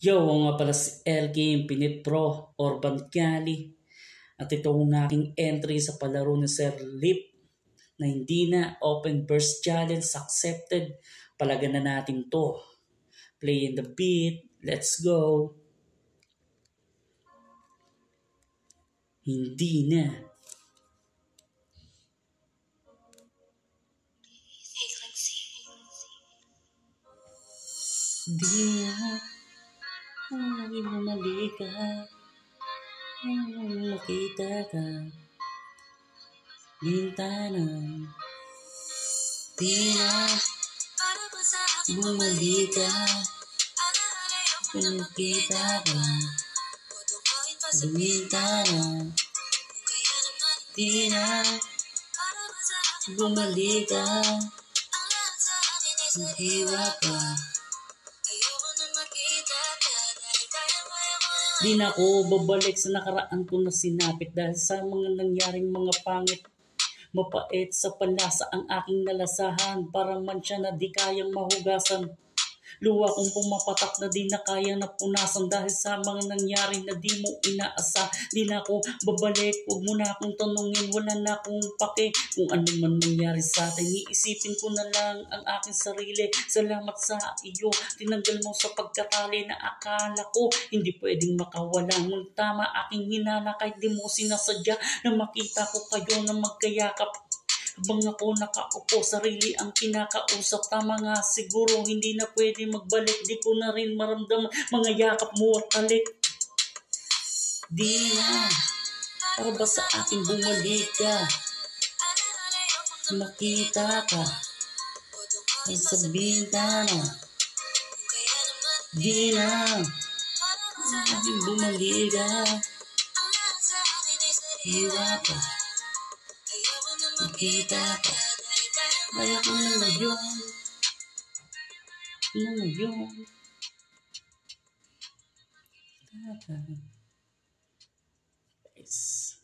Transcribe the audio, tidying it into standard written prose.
Yo, ako nga pala si El Game Pinit Pro Urban Cali. At ito ang aking entry sa palaro ni Sir Lip na hindi na open burst challenge accepted. Palagan na natin to. Play in the beat. Let's go. Hindi na. Di na. Lagi bumalik ka. Makita ka. Bintana. Di na. Bumalik ka. Nakita ka. Bintana. Di na. Bumalik ka. Hiwa ka. Di na ako babalik sa nakaraan ko na sinapit dahil sa mga nangyaring mga pangit. Mapait sa palasa ang aking nalasahan, parang mansya na di kayang mahugasan. Luwa kong pumapatak na di na kayang napunasan dahil sa mga nangyari na di mo inaasa. Di na ako babalik, huwag mo na akong tanungin, wala na akong pake kung ano man nangyari sa atin. Iisipin ko na lang ang aking sarili. Salamat sa iyo, tinanggal mo sa pagkatali na akala ko hindi pwedeng makawala. Ngunit tama aking hinala kahit di mo sinasadya na makita ko kayo na magkayakap. Habang ako nakaupo, sarili ang kinakausap. Tama nga siguro, hindi na pwede magbalik. Di ko na rin maramdaman mga yakap mo at talik. Di na, para ba sa akin bumalik ka? Makita ka sa bintana. Di na, sa akin bumalik ka. Hiwa ka. Makita ka. Kaya ko na ngayon. Na ngayon. Guys.